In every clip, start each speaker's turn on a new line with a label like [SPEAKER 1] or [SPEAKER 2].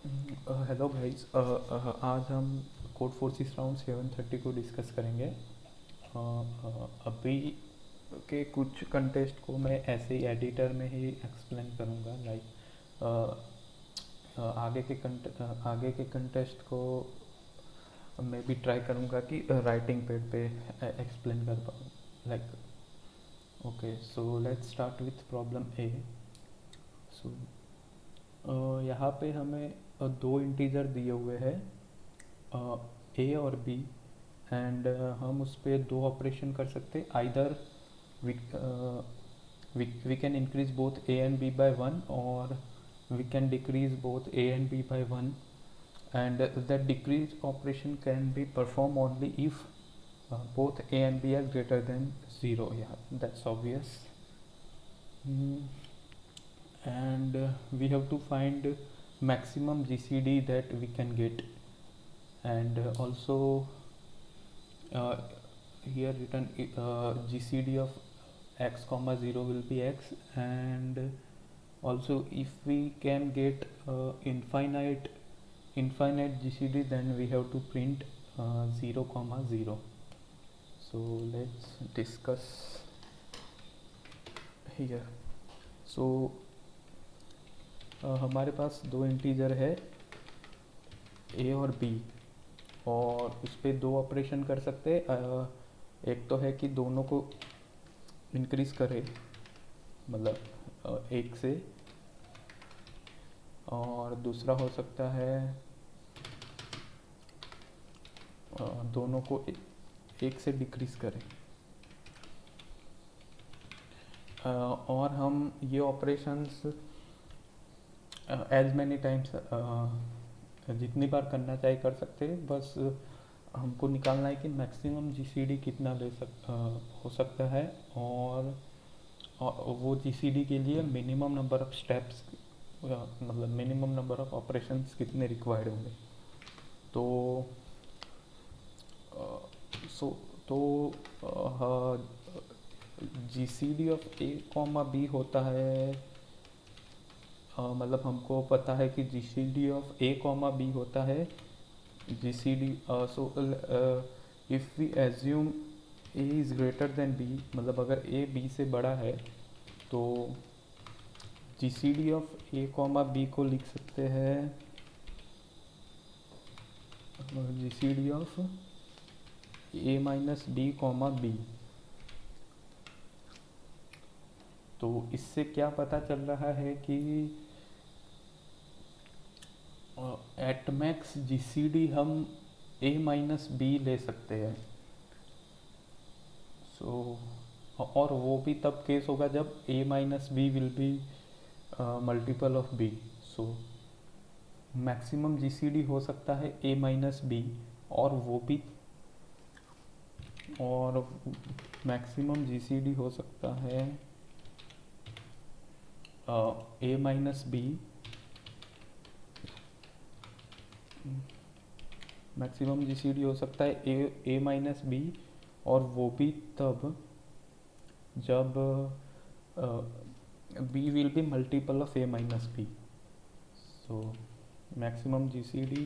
[SPEAKER 1] Hello guys, आज हम code forces round 730 को डिस्कस करेंगे। अभी के कुछ कंटेस्ट को मैं ऐसे ही एडिटर में ही एक्सप्लेन करूँगा। आगे के कंटेस्ट को मैं भी ट्राई करूँगा कि राइटिंग पैड पे एक्सप्लेन कर पाऊँ। Okay, so let's start with problem A. So यहाँ पे हमें दो इंटीजर दिए हुए हैं, ए और बी, एंड हम उस पर दो ऑपरेशन कर सकते। Either we can increase both A and B by one, और we can decrease both A and B by one, and that decrease operation can be performed only if both a and b are greater than 0. Yeah, that's obvious. And we have to find maximum GCD that we can get, and also here written GCD of x comma 0 will be x, and also if we can get infinite GCD, then we have to print 0 comma 0. So let's discuss here. So हमारे पास दो integer है ए और B, और उस पर दो operation कर सकते। एक तो है कि दोनों को इंक्रीज करे, मतलब एक से, और दूसरा हो सकता है दोनों को एक से डिक्रीज करें। और हम ये ऑपरेशंस एज मैनी टाइम्स जितनी बार करना चाहे कर सकते हैं। बस हमको निकालना है कि मैक्सिमम जीसीडी कितना हो सकता है, और वो जीसीडी के लिए मिनिमम नंबर ऑफ स्टेप्स, मतलब मिनिमम नंबर ऑफ ऑपरेशंस कितने रिक्वायर्ड होंगे। तो GCD of A comma B होता है, मतलब हमको पता है कि GCD of A comma B होता है GCD. So if we assume A is greater than B, मतलब अगर ए बी से बड़ा है, तो GCD of A comma B को लिख सकते हैं GCD of A minus B comma B. तो इससे क्या पता चल रहा है कि एट मैक्स जीसीडी हम ए माइनस बी ले सकते हैं। और वो भी तब केस होगा जब A minus B will be multiple of B. So maximum GCD हो सकता है ए माइनस बी, और मैक्सिमम जीसीडी हो सकता है A minus B, maximum GCD हो सकता है ए माइनस बी, और वो भी तब जब B will be multiple of A minus B. So maximum GCD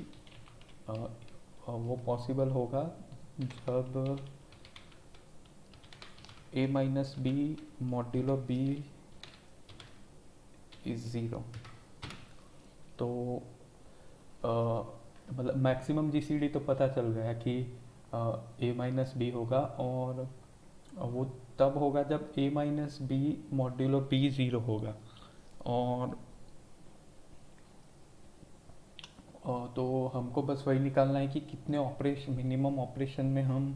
[SPEAKER 1] वो पॉसिबल होगा जब A minus B modulo B is 0। तो मतलब मैक्सिमम जीसीडी तो पता चल गया कि ए माइनस बी होगा, और वो तब होगा जब A minus B modulo B 0 होगा। और तो हमको बस वही निकालना है कि कितने मिनिमम ऑपरेशन में हम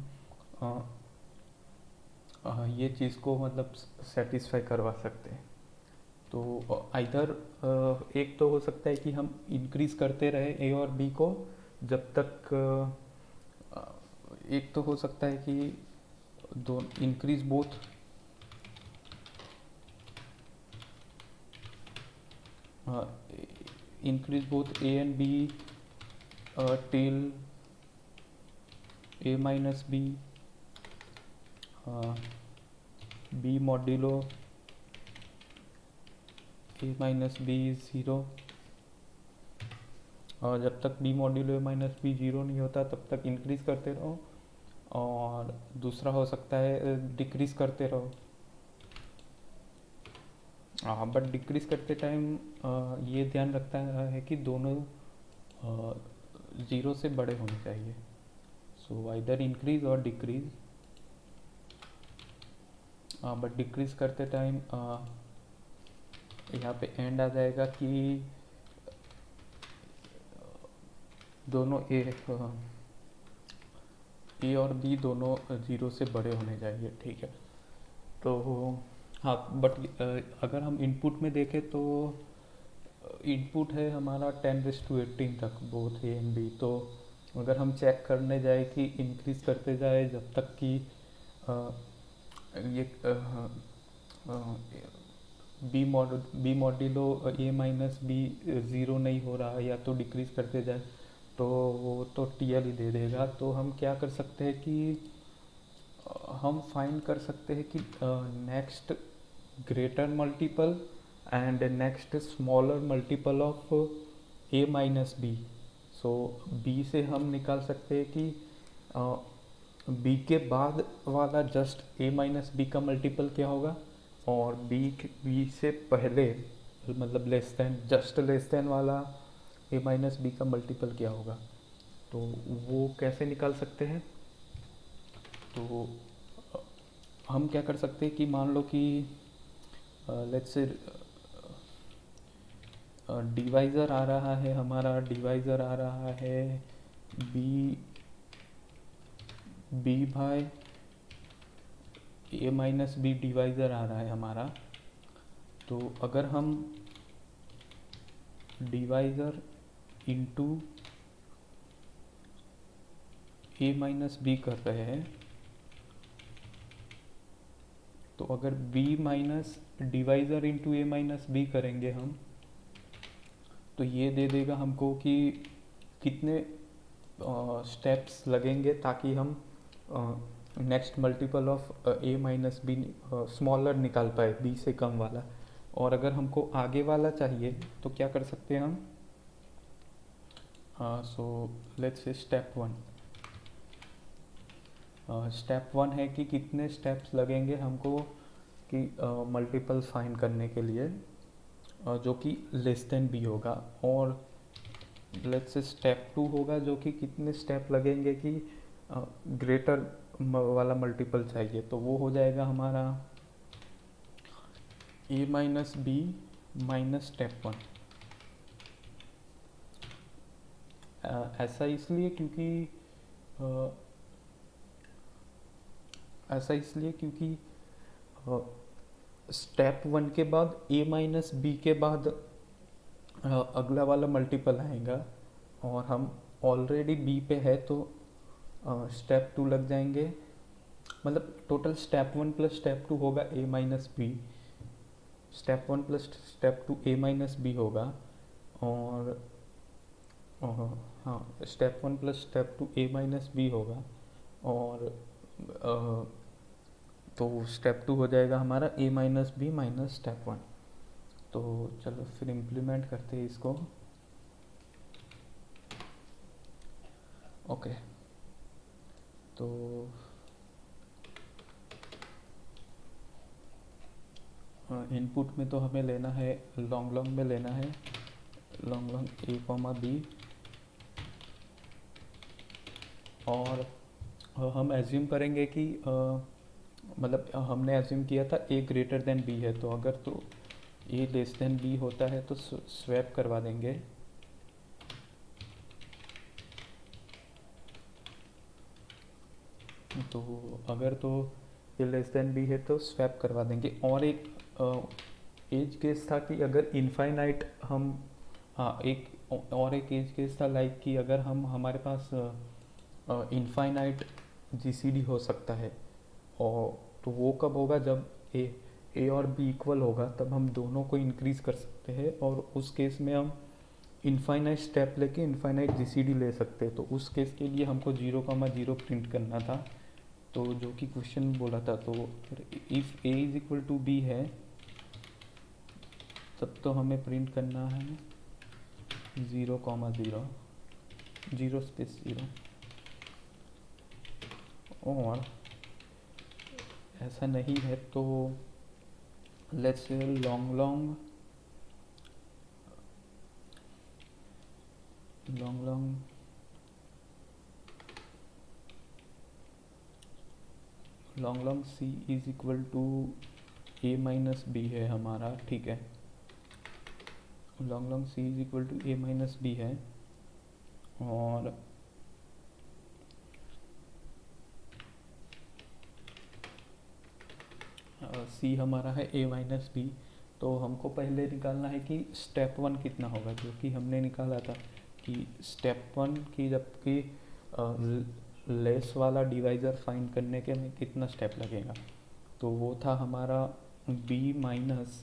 [SPEAKER 1] ये चीज़ को मतलब सेटिस्फाई करवा सकते हैं। तो आइदर एक तो हो सकता है कि हम इंक्रीज करते रहे ए और बी को जब तक, एक तो हो सकता है कि दो increase both A and B till A minus B B modulo A minus B is 0, और जब तक B modulo A minus B zero नहीं होता तब तक इंक्रीज करते रहो, और दूसरा हो सकता है डिक्रीज करते रहो। हाँ, बट डिक्रीज करते टाइम ये ध्यान रखता है कि दोनों ज़ीरो से बड़े होने चाहिए। सो आइदर इंक्रीज और डिक्रीज। बट डिक्रीज करते टाइम यहाँ पे एंड आ जाएगा कि दोनों ए और बी दोनों ज़ीरो से बड़े होने चाहिए, ठीक है। तो हाँ, बट अगर हम इनपुट में देखें तो इनपुट है हमारा 10⁻18 तक बोथ ए एंड बी। तो अगर हम चेक करने जाए कि इंक्रीज करते जाए जब तक कि ये B modulo A minus be zero नहीं हो रहा, या तो डिक्रीज करते जाए तो वो तो टीएल ही दे देगा। तो हम क्या कर सकते हैं कि हम फाइंड कर सकते हैं कि next greater multiple and next smaller multiple of A minus B. So B से हम निकाल सकते हैं कि बी के बाद वाला जस्ट ए माइनस बी का मल्टीपल क्या होगा, और बी से पहले मतलब less than just less than वाला ए माइनस बी का मल्टीपल क्या होगा। तो वो कैसे निकाल सकते हैं, तो हम क्या कर सकते हैं कि मान लो कि लेट्स से डिवाइज़र आ रहा है हमारा, डिवाइज़र आ रहा है बी बाय ए माइनस बी डिवाइज़र आ रहा है हमारा। तो अगर हम डिवाइज़र इंटू ए माइनस बी कर रहे हैं, तो अगर बी माइनस डिवाइज़र इंटू ए माइनस बी करेंगे हम, तो ये दे देगा हमको कि कितने स्टेप्स लगेंगे ताकि हम next multiple of A minus B smaller निकाल पाए, बी से कम वाला। और अगर हमको आगे वाला चाहिए तो क्या कर सकते हैं हम, so let's say step one है कि कितने स्टेप्स लगेंगे हमको कि मल्टीपल फाइंड करने के लिए, जो कि लेस देन बी होगा। और लेट्स से स्टेप टू होगा जो कि कितने स्टेप लगेंगे कि ग्रेटर वाला मल्टीपल चाहिए, तो वो हो जाएगा हमारा A minus B minus step one. ऐसा इसलिए क्योंकि स्टेप वन के बाद ए माइनस बी के बाद अगला वाला मल्टीपल आएगा, और हम ऑलरेडी बी पे है तो स्टेप टू लग जाएंगे। मतलब total step one plus step two होगा A minus B, step one plus step two A minus B होगा। और हाँ, step one plus step two A minus B होगा। और तो स्टेप टू हो जाएगा हमारा A minus B minus step one. तो चलो फिर इम्प्लीमेंट करते हैं इसको। ओके, तो इनपुट में तो हमें लेना है लॉन्ग में लेना है लॉन्ग ए कॉमा बी, और हम एज्यूम करेंगे कि मतलब हमने एज्यूम किया था ए ग्रेटर देन बी है, तो अगर तो ए लेस देन बी होता है तो स्वैप करवा देंगे। तो अगर तो ए लेस देन बी है तो स्वैप करवा देंगे। और एक एज केस था कि अगर इनफाइनाइट हम, हाँ एक एज केस था लाइक कि अगर हमारे पास इनफाइनाइट जीसीडी हो सकता है, और तो वो कब होगा जब ए और बी इक्वल होगा, तब हम दोनों को इंक्रीज कर सकते हैं। और उस केस में हम इनफाइनाइट स्टेप लेके इनफाइनाइट जीसीडी ले सकते हैं। तो उस केस के लिए हमको 0,0 प्रिंट करना था, तो जो कि क्वेश्चन बोला था। तो if A is equal to B है तब तो हमें प्रिंट करना है 0, 0, 0 स्पेस 0, और ऐसा नहीं है तो let's say long long long long long long C is equal to A minus B है हमारा, ठीक है। Long long C is equal to A minus B है, और सी हमारा है ए माइनस बी। तो हमको पहले निकालना है कि स्टेप 1 कितना होगा, जो कि हमने निकाला था कि स्टेप 1 की जबकि लेस वाला डिवाइज़र फाइंड करने के में कितना स्टेप लगेगा। तो वो था हमारा B minus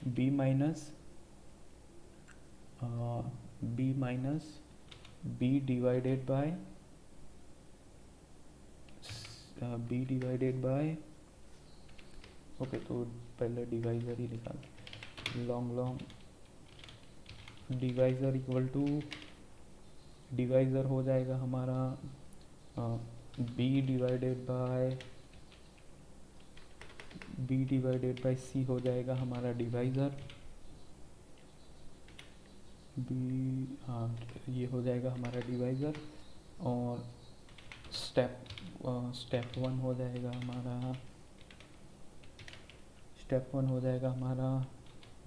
[SPEAKER 1] B minus B minus B divided by B divided by, okay तो पहले डिवाइज़र ही निकाल। Long long divisor equal to divisor हो जाएगा हमारा बी डिवाइडेड बाय सी हो जाएगा हमारा डिवाइज़र। बी, हाँ ये हो जाएगा हमारा डिवाइज़र। और स्टेप 1 हो जाएगा हमारा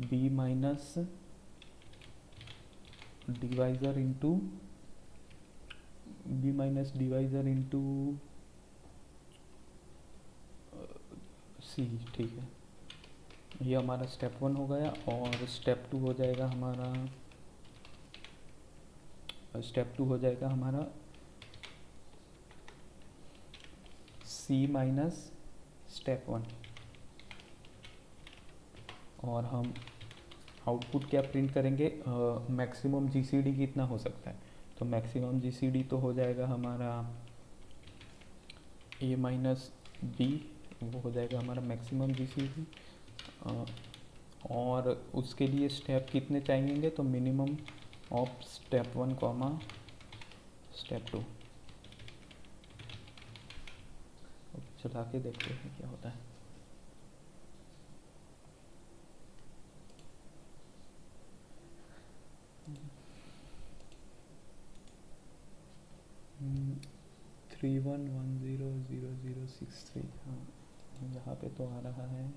[SPEAKER 1] बी माइनस डिवाइज़र इंटू सी, ठीक है। ये हमारा स्टेप 1 हो गया। और स्टेप 2 हो जाएगा हमारा सी माइनस स्टेप 1। और हम आउटपुट क्या प्रिंट करेंगे, मैक्सिमम जीसीडी कितना हो सकता है। तो मैक्सिमम जीसीडी तो हो जाएगा हमारा ए माइनस बी, वो हो जाएगा हमारा मैक्सिमम जीसीडी। और उसके लिए स्टेप कितने चाहिए, तो minimum of step 1 comma step 2। चला के देखते हैं क्या होता है। थ्री 1 1 0 0 0 6 3, हाँ यहाँ पे तो आ रहा है।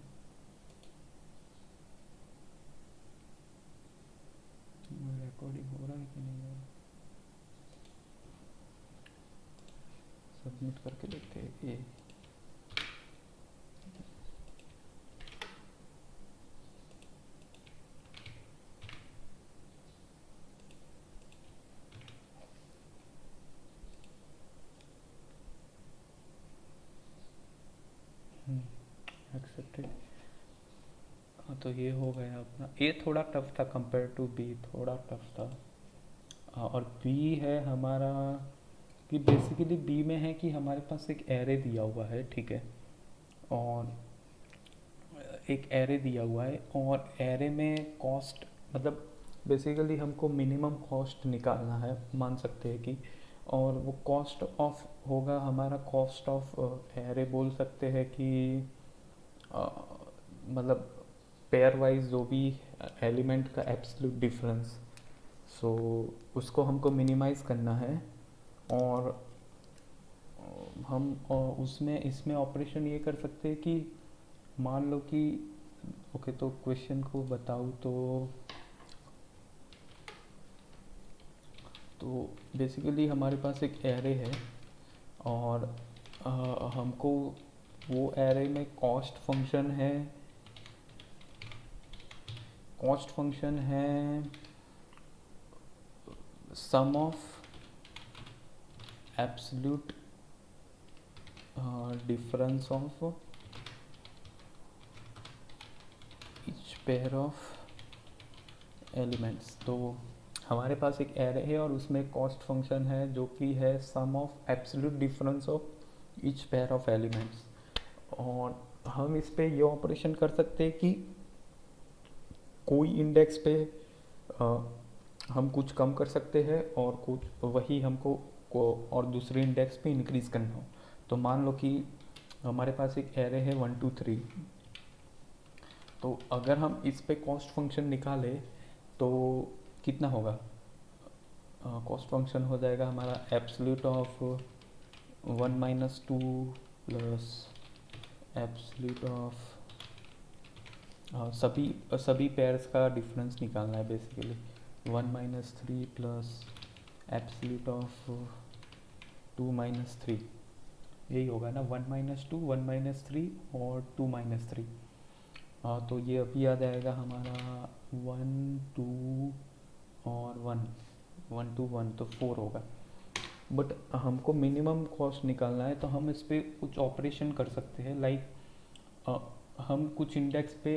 [SPEAKER 1] रिकॉर्डिंग हो रहा है कि नहीं हो रहा, सबमिट करके देखते हैं ये। एक्सेप्टेड। हाँ तो ये हो गया अपना। ए थोड़ा टफ था कंपेयर टू बी, थोड़ा टफ था। और बी है हमारा कि बेसिकली बी में है कि हमारे पास एक एरे दिया हुआ है, ठीक है। और एक एरे दिया हुआ है और एरे में कॉस्ट, मतलब बेसिकली हमको मिनिमम कॉस्ट निकालना है, मान सकते हैं कि। और वो कॉस्ट ऑफ होगा हमारा कॉस्ट ऑफ एरे, बोल सकते हैं कि मतलब पेयर वाइज जो भी एलिमेंट का एब्सोल्यूट डिफरेंस, सो उसको हमको मिनिमाइज़ करना है। और हम इसमें ऑपरेशन ये कर सकते हैं कि मान लो कि ओके, तो क्वेश्चन को बताऊँ तो बेसिकली हमारे पास एक एरे है और हमको वो एरे में कॉस्ट फंक्शन है sum of absolute difference of each pair of elements. तो हमारे पास एक एरे है और उसमें कॉस्ट फंक्शन है जो कि है sum of absolute difference of each pair of elements. और हम इस पे ये ऑपरेशन कर सकते हैं कि कोई इंडेक्स पे हम कुछ कम कर सकते हैं और कुछ वही हमको को और दूसरे इंडेक्स पे इंक्रीज़ करना हो। तो मान लो कि हमारे पास एक एरे है 1 2 3। तो अगर हम इस पे कॉस्ट फंक्शन निकालें तो कितना होगा? कॉस्ट फंक्शन हो जाएगा हमारा absolute of 1 - 2 plus absolute of सभी सभी पेयर्स का डिफरेंस निकालना है बेसिकली। 1 - 3 प्लस एब्सोल्यूट ऑफ 2 - 3, यही होगा ना। 1 - 2 1 - 3 और 2 - 3। तो ये अभी आ जाएगा हमारा 1 2 और 1 तो 4 होगा। बट हमको मिनिमम कॉस्ट निकालना है तो हम इस पर कुछ ऑपरेशन कर सकते हैं। लाइक हम कुछ इंडेक्स पे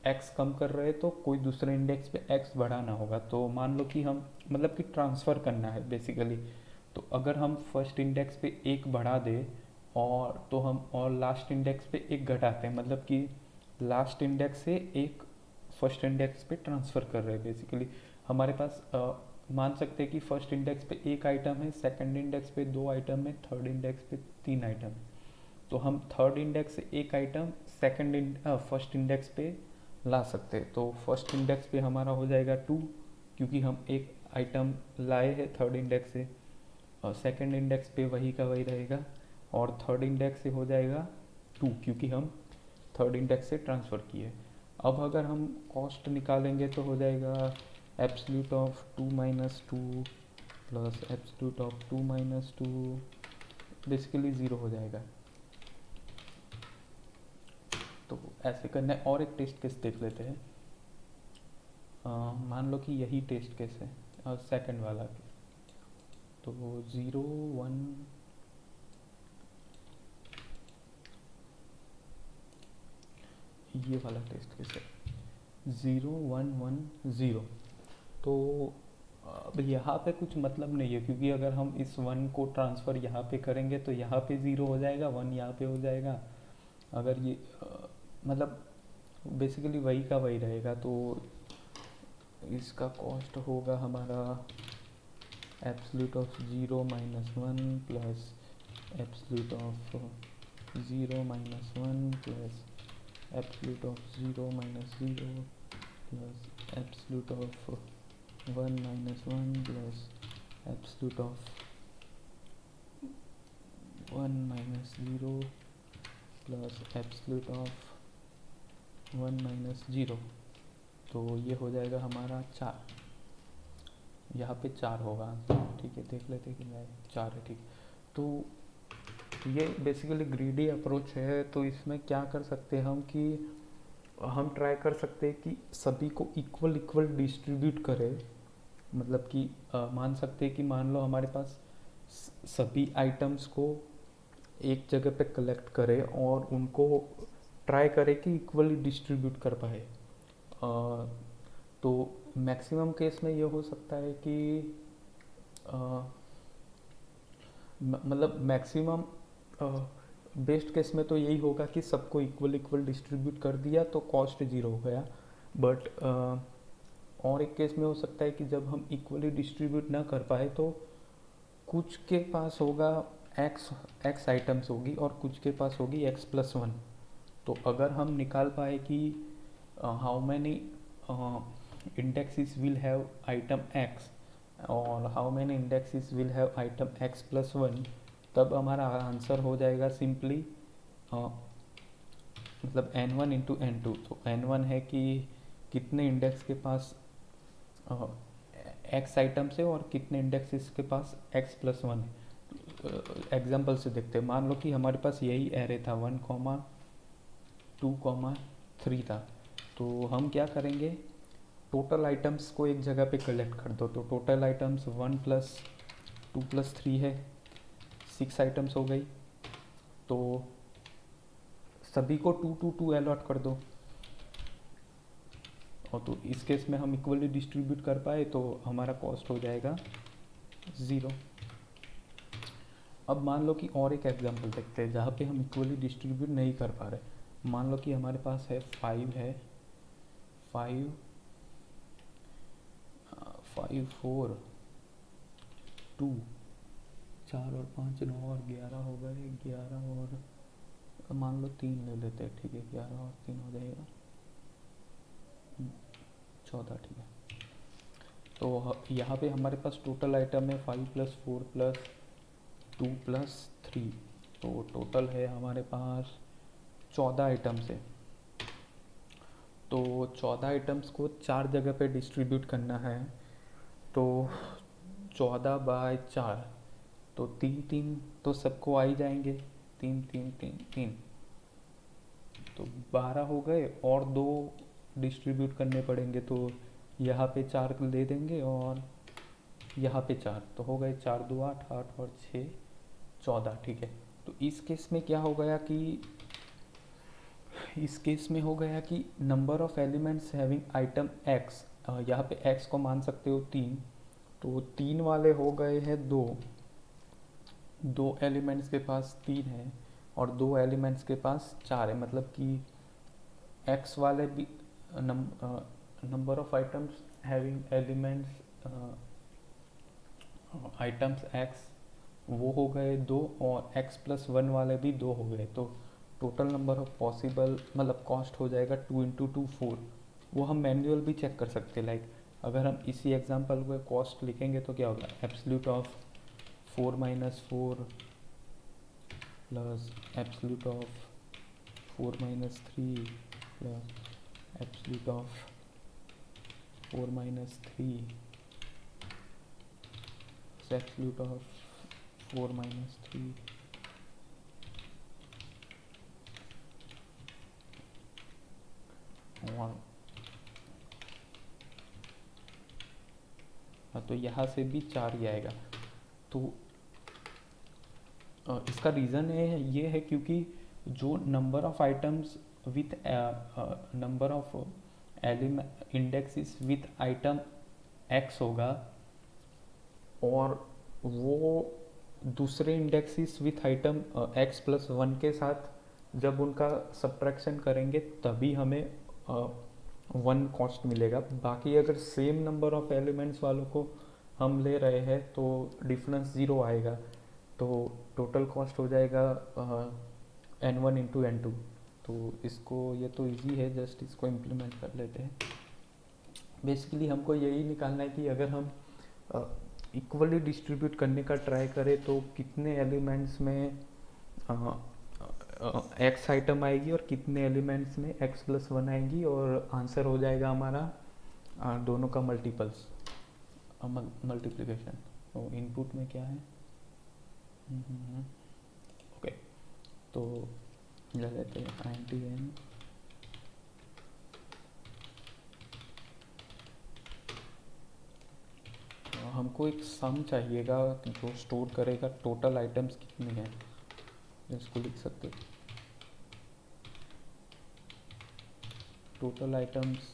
[SPEAKER 1] x कम कर रहे हैं तो कोई दूसरे इंडेक्स पे x बढ़ाना होगा। तो मान लो कि हम मतलब कि ट्रांसफ़र करना है बेसिकली। तो अगर हम फर्स्ट इंडेक्स पे एक बढ़ा दे और तो हम और लास्ट इंडेक्स पे एक घटाते हैं, मतलब कि लास्ट इंडेक्स से एक फर्स्ट इंडेक्स पे ट्रांसफ़र कर रहे हैं बेसिकली। हमारे पास मान सकते हैं कि फर्स्ट इंडेक्स पे एक आइटम है, सेकंड इंडेक्स पे 2 आइटम है, थर्ड इंडेक्स पे 3 आइटम है। तो हम थर्ड इंडेक्स से एक आइटम फर्स्ट इंडेक्स पे ला सकते हैं। तो फर्स्ट इंडेक्स पे हमारा हो जाएगा 2, क्योंकि हम एक आइटम लाए हैं थर्ड इंडेक्स से। और सेकंड इंडेक्स पे वही का वही रहेगा। और थर्ड इंडेक्स से हो जाएगा 2, क्योंकि हम थर्ड इंडेक्स से ट्रांसफ़र किए। अब अगर हम कॉस्ट निकालेंगे तो हो जाएगा absolute of 2 - 2 plus absolute of 2 - 2, basically zero हो जाएगा। तो ऐसे करना है। और एक टेस्ट केस देख लेते हैं। मान लो कि यही टेस्ट केस है सेकंड वाला। तो 0 1 ये वाला टेस्ट केस है 0 1 1 0। तो अब यहाँ पे कुछ मतलब नहीं है, क्योंकि अगर हम इस 1 को ट्रांसफ़र यहाँ पे करेंगे तो यहाँ पे 0 हो जाएगा, 1 यहाँ पे हो जाएगा। अगर ये मतलब बेसिकली वही का वही रहेगा। तो इसका कॉस्ट होगा हमारा absolute of 0 - 1 plus absolute of 0 - 1 plus absolute of 0 - 0 plus absolute of 1 - 1 plus absolute of 1 - 0 plus absolute of 1 - 0। तो ये हो जाएगा हमारा 4। यहाँ पे 4 होगा आंसर। ठीक है, देख लेते कि मैं 4 है। ठीक। तो ये बेसिकली ग्रीडी अप्रोच है। तो इसमें क्या कर सकते हैं हम कि हम ट्राई कर सकते हैं कि सभी को इक्वल इक्वल डिस्ट्रीब्यूट करें। मतलब कि मान सकते हैं कि मान लो हमारे पास सभी आइटम्स को एक जगह पे कलेक्ट करें और उनको ट्राई करें कि इक्वली डिस्ट्रीब्यूट कर पाए। तो मैक्सिमम केस में ये हो सकता है कि मतलब मैक्सिमम बेस्ट केस में तो यही होगा कि सबको इक्वल इक्वल डिस्ट्रीब्यूट कर दिया तो कॉस्ट ज़ीरो हो गया। बट और एक केस में हो सकता है कि जब हम इक्वली डिस्ट्रीब्यूट ना कर पाए तो कुछ के पास होगा एक्स आइटम्स होगी और कुछ के पास होगी x+1। तो अगर हम निकाल पाए कि how many indexes will have item x और how many indexes will have item x+1, तब हमारा आंसर हो जाएगा सिंपली मतलब n1 इंटू n2। तो n1 है कि कितने इंडेक्स के पास x आइटम्स है और कितने इंडेक्सेस के पास x+1 है। एग्जाम्पल से देखते हैं। मान लो कि हमारे पास यही एरे था 1 2 3 था। तो हम क्या करेंगे, टोटल आइटम्स को एक जगह पे कलेक्ट कर दो। तो टोटल आइटम्स 1 + 2 + 3 है, 6 आइटम्स हो गई। तो सभी को 2 2 2 अलॉट कर दो। और तो इस केस में हम इक्वली डिस्ट्रीब्यूट कर पाए तो हमारा कॉस्ट हो जाएगा 0। अब मान लो कि और एक एग्जांपल देखते हैं जहाँ पे हम इक्वली डिस्ट्रीब्यूट नहीं कर पा रहे। मान लो कि हमारे पास है 5 है 5 5 4 2 4 और 5 9 और 11 हो गए, 11 और मान लो 3 ले लेते हैं, ठीक है, 11 और 3 हो जाएगा 14, ठीक है। तो यहाँ पे हमारे पास टोटल आइटम है 5 + 4 + 2 + 3, तो टोटल है हमारे पास 14 आइटम्स है। तो 14 आइटम्स को 4 जगह पे डिस्ट्रीब्यूट करना है, तो 14/4, तो 3 तो सबको आ ही जाएंगे, 3 3 3 3, तो 12 हो गए और 2 डिस्ट्रीब्यूट करने पड़ेंगे, तो यहाँ पे 4 दे देंगे और यहाँ पे 4, तो हो गए 4 2 8, 8 और 6 14, ठीक है। तो इस केस में क्या हो गया कि number of elements having item x, यहाँ पे एक्स को मान सकते हो 3, तो 3 वाले हो गए हैं 2 एलिमेंट्स के पास 3 है और 2 एलिमेंट्स के पास 4 है, मतलब कि एक्स वाले भी number of items having elements items x वो हो गए 2 और x+1 वाले भी 2 हो गए, तो टोटल नंबर ऑफ पॉसिबल मतलब कॉस्ट हो जाएगा 2 × 2 4। वो हम मैन्युअल भी चेक कर सकते हैं, लाइक अगर हम इसी एग्जांपल को कॉस्ट लिखेंगे तो क्या होगा, absolute of 4 - 4 plus absolute of 4 - 3 plus absolute of 4 - 3 absolute of 4 - 3 1। हाँ, तो यहाँ से भी 4 ही आएगा। तो इसका रीज़न ये है क्योंकि जो number of items with number of indexes with item x होगा और वो दूसरे इंडेक्सेस विथ आइटम x+1 के साथ जब उनका सब्ट्रैक्शन करेंगे तभी हमें 1 कॉस्ट मिलेगा। बाकी अगर सेम नंबर ऑफ एलिमेंट्स वालों को हम ले रहे हैं तो डिफरेंस 0 आएगा, तो टोटल कॉस्ट हो जाएगा n1 × n2। तो इसको ये तो इजी है, जस्ट इसको इम्प्लीमेंट कर लेते हैं। बेसिकली हमको यही निकालना है कि अगर हम इक्वली डिस्ट्रीब्यूट करने का ट्राई करें तो कितने एलिमेंट्स में एक्स आइटम आएगी और कितने एलिमेंट्स में x+1 आएगी, और आंसर हो जाएगा हमारा दोनों का मल्टीप्लिकेशन। तो इनपुट में क्या है, ओके, तो ले लेते हैं INT n हमको एक सम चाहिएगा जो स्टोर करेगा टोटल आइटम्स कितनी हैं, इसको लिख सकते हैं। टोटल आइटम्स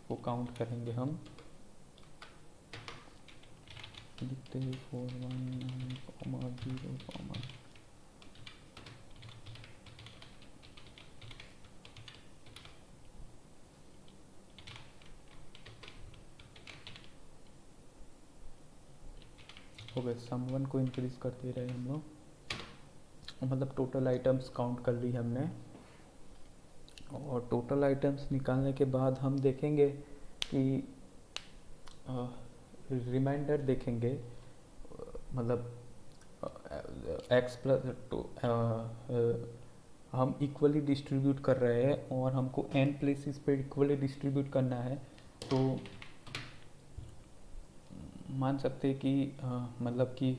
[SPEAKER 1] को काउंट करेंगे हम, लिखते हैं 419,0, हो गए। सम 1 को इंक्रीज करते रहे हम लोग, मतलब टोटल आइटम्स काउंट कर ली हमने, और टोटल आइटम्स निकालने के बाद हम देखेंगे कि रिमाइंडर देखेंगे, मतलब हम इक्वली डिस्ट्रीब्यूट कर रहे हैं और हमको n प्लेसेस पे इक्वली डिस्ट्रीब्यूट करना है, तो मान सकते हैं कि मतलब कि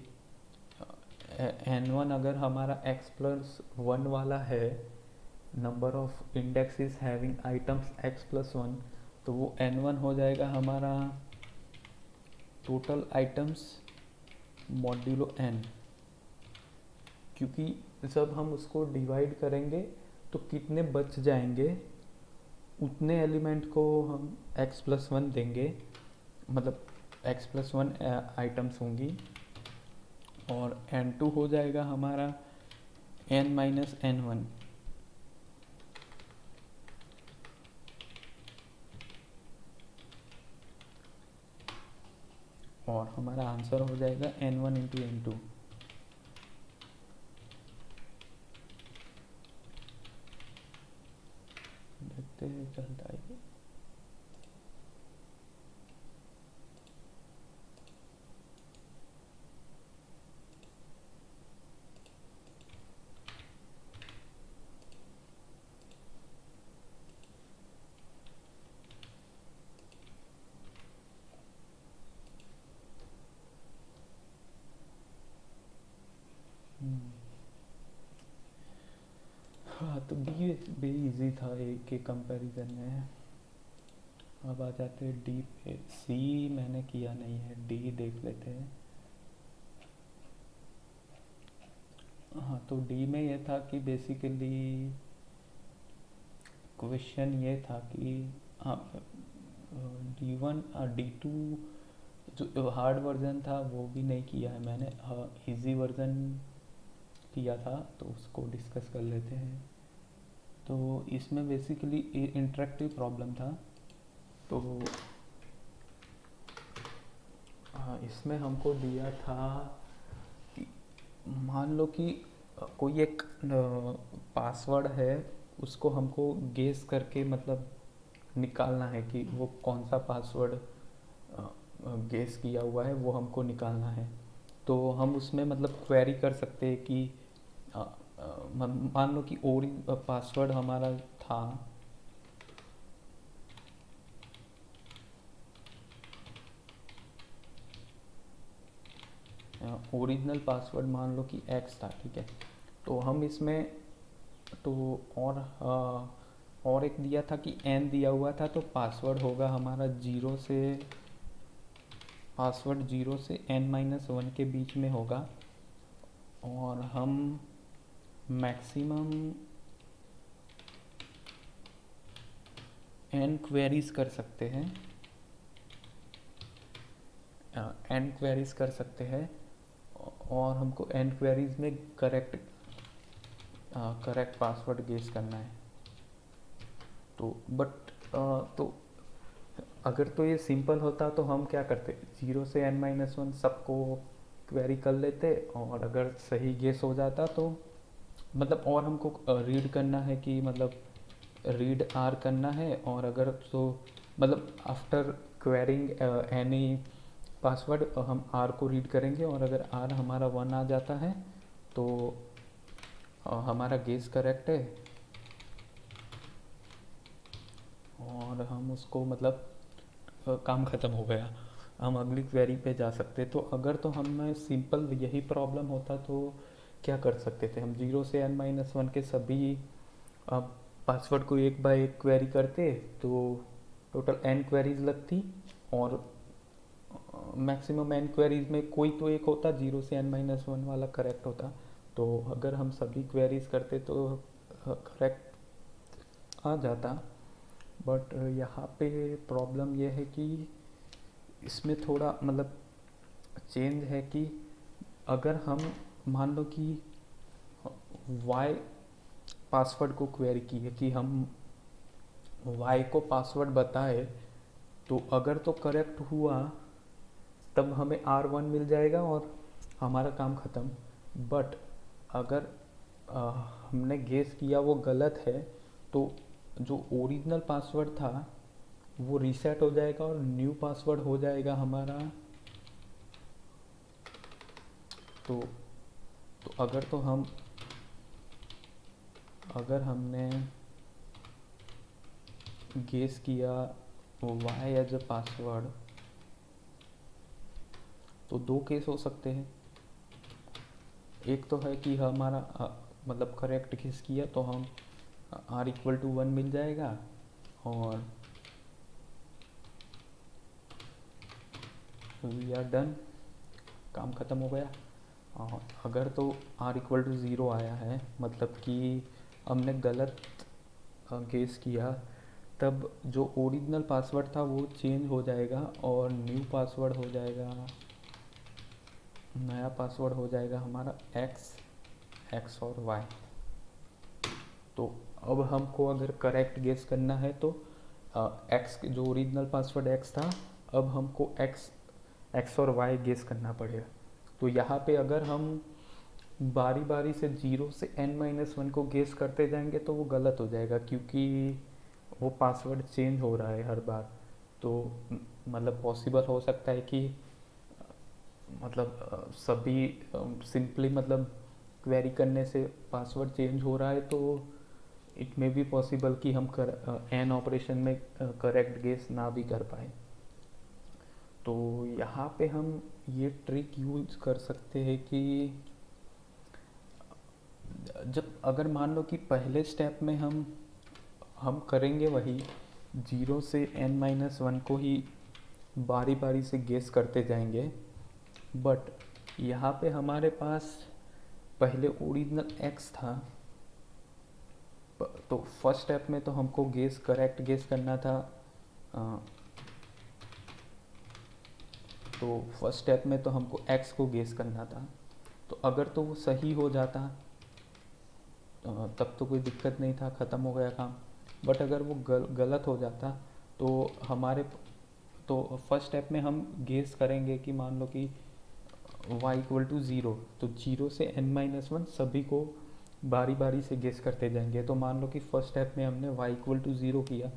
[SPEAKER 1] n1 अगर हमारा x+1 वाला है, number of indexes having items x+1, तो वो n1 हो जाएगा हमारा टोटल आइटम्स मॉड्यूलो n, क्योंकि जब हम उसको डिवाइड करेंगे तो कितने बच जाएंगे उतने एलिमेंट को हम x+1 देंगे, मतलब x+1 आइटम्स होंगी, और n2 हो जाएगा हमारा n - n1। और हमारा आंसर हो जाएगा n1 इंटू n2। देखते हैं चलता है। हाँ, तो बी बी इजी था ए के कंपैरिजन में। अब आ जाते हैं डी पे। सी मैंने किया नहीं है, डी देख लेते हैं। हाँ, तो डी में ये था कि बेसिकली क्वेश्चन ये था कि हाँ, D1 और D2 जो हार्ड वर्जन था वो भी नहीं किया है मैंने, इजी वर्जन किया था, तो उसको डिस्कस कर लेते हैं। तो इसमें बेसिकली इंटरेक्टिव प्रॉब्लम था। तो हाँ, इसमें हमको दिया था कि मान लो कि कोई एक पासवर्ड है, उसको हमको गेस करके मतलब निकालना है कि वो कौन सा पासवर्ड गेस किया हुआ है, वो हमको निकालना है। तो हम उसमें मतलब क्वेरी कर सकते हैं कि मान लो कि ओरि पासवर्ड हमारा था ओरिजिनल पासवर्ड, मान लो कि एक्स था, ठीक है। तो हम इसमें तो और एक दिया था कि एन दिया हुआ था, तो पासवर्ड होगा हमारा जीरो से n-1 के बीच में होगा। और हम मैक्सिमम n क्वेरीज कर सकते हैं, n क्वेरीज कर सकते हैं, और हमको n क्वेरीज में करेक्ट पासवर्ड गेस करना है। तो तो अगर तो ये सिंपल होता तो हम क्या करते, 0 से n-1 सबको क्वेरी कर लेते, और अगर सही गेस हो जाता तो मतलब, और हमको रीड करना है कि मतलब रीड आर करना है, और अगर तो मतलब आफ्टर क्वेरिंग एनी पासवर्ड हम आर को रीड करेंगे, और अगर आर हमारा 1 आ जाता है तो हमारा गेस करेक्ट है, और हम उसको मतलब काम ख़त्म हो गया, हम अगली क्वेरी पे जा सकते। तो अगर तो हमें सिंपल यही प्रॉब्लम होता तो क्या कर सकते थे, हम 0 से n-1 के सभी पासवर्ड को एक बाय एक क्वेरी करते, तो टोटल n क्वेरीज लगती, और मैक्सिमम n क्वेरीज में कोई तो एक होता 0 से n-1 वाला करेक्ट होता। तो अगर हम सभी क्वेरीज करते तो करेक्ट आ जाता। बट यहाँ पे प्रॉब्लम यह है कि इसमें थोड़ा मतलब चेंज है कि अगर हम मान लो कि y पासवर्ड को क्वेरी की है कि हम y को पासवर्ड बताए, तो अगर तो करेक्ट हुआ तब हमें R1 मिल जाएगा और हमारा काम ख़त्म। बट अगर हमने गेस किया वो गलत है, तो जो ओरिजिनल पासवर्ड था वो रीसेट हो जाएगा और न्यू पासवर्ड हो जाएगा हमारा। तो अगर हमने गेस किया y एज अ पासवर्ड, तो दो केस हो सकते हैं। एक तो है कि हमारा मतलब करेक्ट गेस किया तो हम r=1 मिल जाएगा, और वी आर डन, काम ख़त्म हो गया। और अगर तो r=0 आया है, मतलब कि हमने गलत गेस किया, तब जो ओरिजिनल पासवर्ड था वो चेंज हो जाएगा और न्यू पासवर्ड हो जाएगा, नया पासवर्ड हो जाएगा हमारा x और y। तो अब हमको अगर करेक्ट गेस करना है तो x जो ओरिजिनल पासवर्ड x था, अब हमको एक्स और वाई गेस करना पड़ेगा। तो यहाँ पे अगर हम बारी बारी से 0 से n-1 को गेस करते जाएंगे तो वो गलत हो जाएगा, क्योंकि वो पासवर्ड चेंज हो रहा है हर बार। तो मतलब पॉसिबल हो सकता है कि मतलब सभी सिंपली मतलब क्वेरी करने से पासवर्ड चेंज हो रहा है, तो इट मे बी पॉसिबल कि हम एन ऑपरेशन में करेक्ट गेस ना भी कर पाए। तो यहाँ पे हम ये ट्रिक यूज कर सकते हैं कि जब अगर मान लो कि पहले स्टेप में हम करेंगे वही 0 से n-1 को ही बारी बारी से गेस करते जाएंगे, बट यहाँ पे हमारे पास पहले ओरिजिनल x था। तो फर्स्ट स्टेप में तो हमको करेक्ट गेस करना था। तो फर्स्ट स्टेप में तो हमको x को गेस करना था। तो अगर तो वो सही हो जाता तब तो कोई दिक्कत नहीं था, ख़त्म हो गया काम। बट अगर वो गलत हो जाता तो तो फर्स्ट स्टेप में हम गेस करेंगे कि मान लो कि y=0, तो 0 से n-1 सभी को बारी बारी से गेस करते जाएंगे। तो मान लो कि फर्स्ट स्टेप में हमने y=0 किया,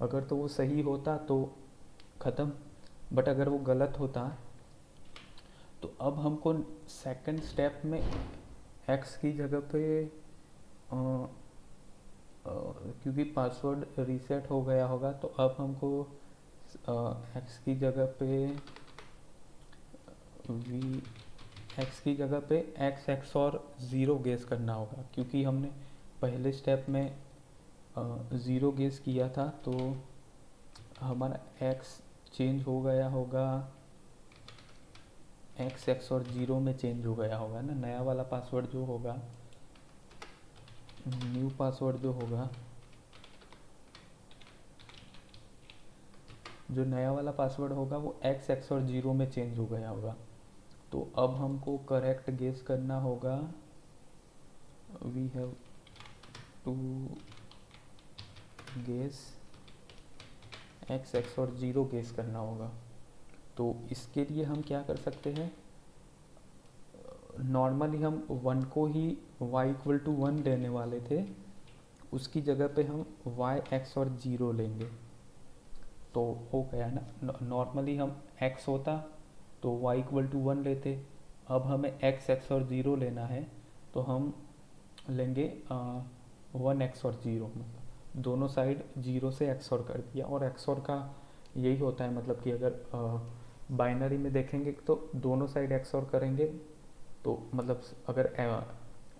[SPEAKER 1] अगर तो वो सही होता तो ख़त्म, बट अगर वो गलत होता तो अब हमको सेकंड स्टेप में x की जगह पे क्योंकि पासवर्ड रीसेट हो गया होगा, तो अब हमको x की जगह पे x की जगह पे x और 0 गेस करना होगा, क्योंकि हमने पहले स्टेप में 0 गेस किया था। तो हमारा x चेंज हो गया होगा, x और 0 में चेंज हो गया होगा ना। नया वाला पासवर्ड जो होगा, न्यू पासवर्ड जो होगा, जो नया वाला पासवर्ड होगा वो x और 0 में चेंज हो गया होगा। तो अब हमको करेक्ट गेस करना होगा, we have to guess x और 0 गेस करना होगा। तो इसके लिए हम क्या कर सकते हैं, नॉर्मली हम 1 को ही y=1 लेने वाले थे, उसकी जगह पे हम y x और 0 लेंगे। तो हो गया ना, नॉर्मली हम x होता तो y=1 लेते, अब हमें x और 0 लेना है तो हम लेंगे 1x और 0, मतलब दोनों साइड 0 से XOR कर दिया। और XOR का यही होता है, मतलब कि अगर बाइनरी में देखेंगे तो दोनों साइड XOR करेंगे, तो मतलब अगर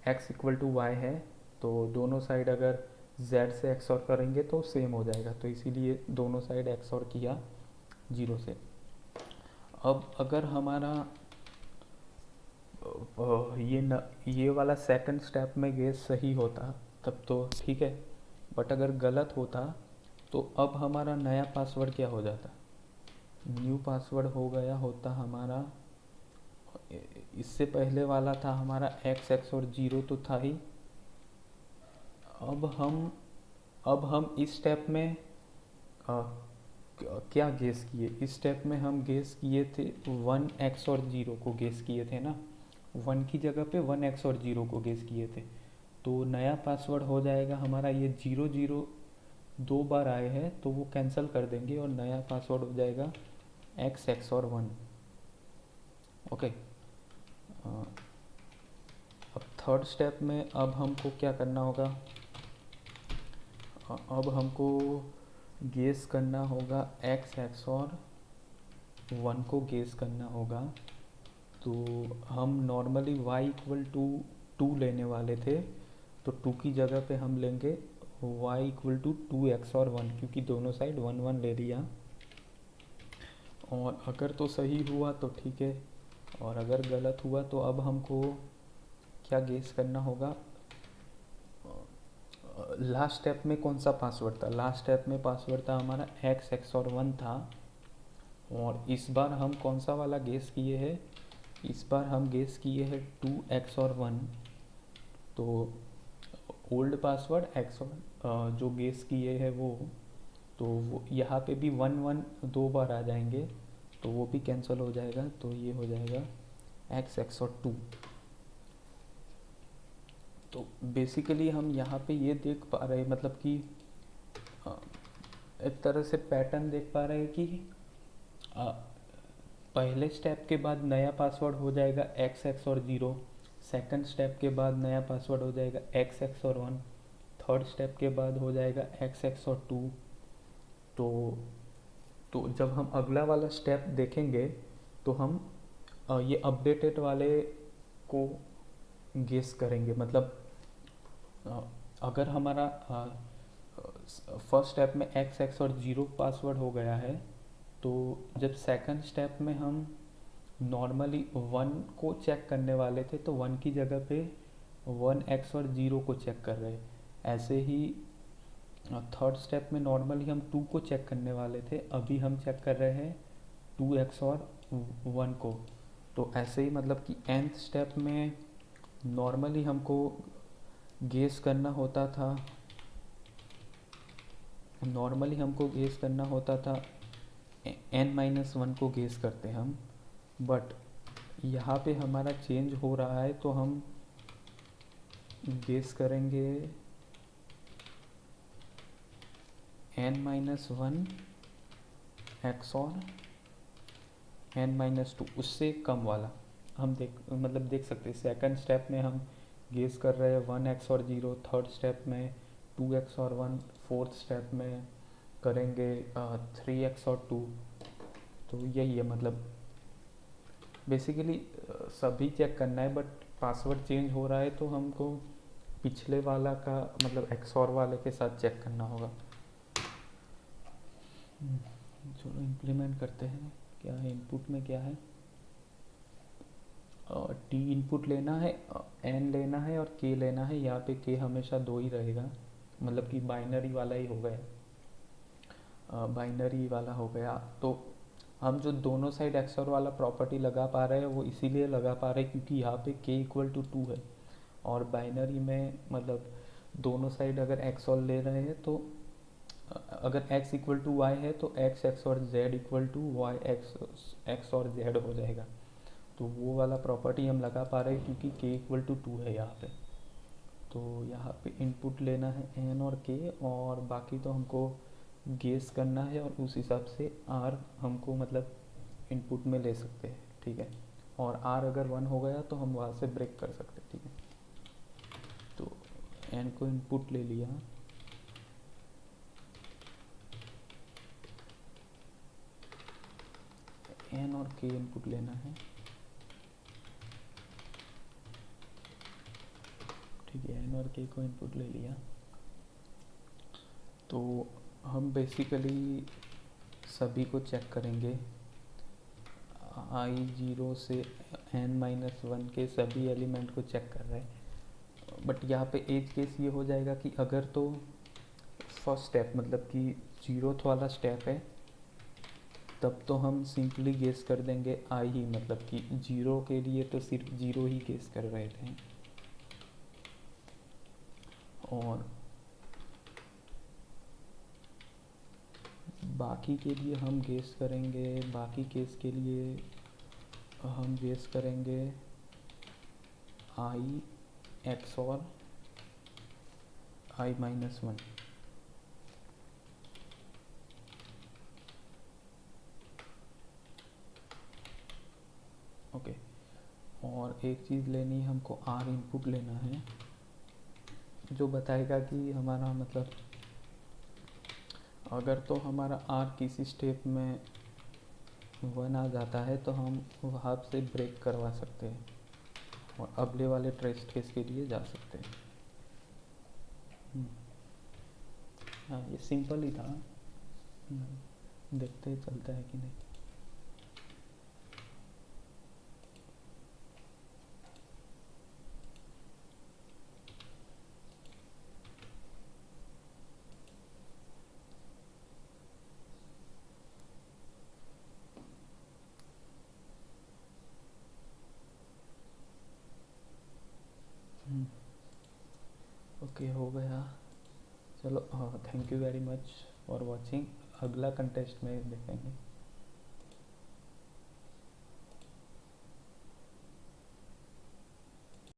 [SPEAKER 1] x=y है तो दोनों साइड अगर z से XOR करेंगे तो सेम हो जाएगा, तो इसीलिए दोनों साइड XOR किया 0 से। अब अगर हमारा ये वाला सेकंड स्टेप में गेस सही होता तब तो ठीक है, बट अगर गलत होता तो अब हमारा नया पासवर्ड क्या हो जाता, न्यू पासवर्ड हो गया होता हमारा। इससे पहले वाला था हमारा x और 0 तो था ही। अब हम इस स्टेप में क्या गेस किए, इस स्टेप में हम गेस किए थे 1x और 0 को गेस किए थे ना, 1 की जगह पे 1x और 0 को गेस किए थे। तो नया पासवर्ड हो जाएगा हमारा, ये 0 2 बार आए हैं तो वो कैंसिल कर देंगे और नया पासवर्ड हो जाएगा x और 1। ओके, अब थर्ड स्टेप में अब हमको क्या करना होगा, अब हमको गेस करना होगा x और 1 को गेस करना होगा। तो हम नॉर्मली y=2 लेने वाले थे, तो 2 की जगह पे हम लेंगे y=2x और 1, क्योंकि दोनों साइड 1 1 ले लिया। और अगर तो सही हुआ तो ठीक है, और अगर गलत हुआ तो अब हमको क्या गेस करना होगा, लास्ट स्टेप में कौन सा पासवर्ड था, लास्ट स्टेप में पासवर्ड था हमारा x और 1 था। और इस बार हम कौन सा वाला गेस किए हैं, इस बार हम गेस किए हैं 2x और 1। तो ओल्ड पासवर्ड x और जो गेस किए हैं वो, तो वो यहाँ पे भी 1 1 2 बार आ जाएंगे, तो वो भी कैंसिल हो जाएगा, तो ये हो जाएगा x और 2। तो बेसिकली हम यहाँ पे ये देख पा रहे हैं, मतलब कि एक तरह से पैटर्न देख पा रहे हैं कि अ, पहले स्टेप के बाद नया पासवर्ड हो जाएगा x और 0, सेकंड स्टेप के बाद नया पासवर्ड हो जाएगा x और 1, थर्ड स्टेप के बाद हो जाएगा x और 2। तो जब हम अगला वाला स्टेप देखेंगे तो हम ये अपडेटेड वाले को गेस करेंगे। मतलब अगर हमारा फर्स्ट स्टेप में x और 0 पासवर्ड हो गया है, तो जब सेकंड स्टेप में हम नॉर्मली 1 को चेक करने वाले थे तो 1 की जगह पे 1x और 0 को चेक कर रहे हैं। ऐसे ही थर्ड स्टेप में नॉर्मली हम 2 को चेक करने वाले थे, अभी हम चेक कर रहे हैं 2x और 1 को। तो ऐसे ही मतलब कि nth स्टेप में नॉर्मली हमको गेस करना होता था, n-1 को गेस करते हम, बट यहाँ पे हमारा चेंज हो रहा है तो हम गेस करेंगे n-1 x और n-2, उससे कम वाला हम देख सकते हैं। सेकंड स्टेप में हम गेस कर रहे हैं 1x और 0, थर्ड स्टेप में 2x और 1, फोर्थ स्टेप में करेंगे 3x और 2। तो यही है, मतलब बेसिकली सभी चेक करना है, बट पासवर्ड चेंज हो रहा है तो हमको पिछले वाला का मतलब XOR वाले के साथ चेक करना होगा। चलो इम्प्लीमेंट करते हैं। क्या है इनपुट में, क्या है t इनपुट लेना है, n लेना है और k लेना है। यहाँ पे k हमेशा 2 ही रहेगा, मतलब कि बाइनरी वाला ही हो गया, बाइनरी वाला हो गया। तो हम जो दोनों साइड XOR वाला प्रॉपर्टी लगा पा रहे हैं वो इसीलिए लगा पा रहे हैं क्योंकि यहाँ पे k इक्वल टू 2 है, और बाइनरी में मतलब दोनों साइड अगर XOR ले रहे हैं तो अगर x इक्वल टू वाई है तो x XOR z equal to Y XOR z हो जाएगा। तो वो वाला प्रॉपर्टी हम लगा पा रहे हैं क्योंकि k इक्वल टू 2 है यहाँ पे। तो यहाँ पे इनपुट लेना है n और k, और बाकी तो हमको गेस करना है, और उस हिसाब से r हमको मतलब इनपुट में ले सकते हैं, ठीक है। और r अगर 1 हो गया तो हम वहाँ से ब्रेक कर सकते हैं, ठीक है। तो n को इनपुट ले लिया, n और k इनपुट लेना है, ठीक है। n और k को इनपुट ले लिया। तो हम बेसिकली सभी को चेक करेंगे, i0 से n-1 के सभी एलिमेंट को चेक कर रहे हैं। बट यहाँ पे एज केस ये हो जाएगा कि अगर तो फर्स्ट स्टेप मतलब कि 0th वाला स्टेप है, तब तो हम सिंपली गेस कर देंगे i ही, मतलब कि 0 के लिए तो सिर्फ 0 ही गेस कर रहे थे। और बाकी के लिए हम गेस करेंगे, बाकी केस के लिए हम गेस करेंगे i XOR i-1। ओके, और एक चीज़ लेनी है हमको, r इनपुट लेना है जो बताएगा कि हमारा मतलब अगर तो हमारा r किसी स्टेप में 1 आ जाता है तो हम वहाँ से ब्रेक करवा सकते हैं और अगले वाले टेस्ट केस के लिए जा सकते हैं। हाँ, ये सिंपल ही था, देखते ही चलता है कि नहीं। ओके, हो गया। चलो, thank you very much for watching. अगला कंटेस्ट में देखेंगे।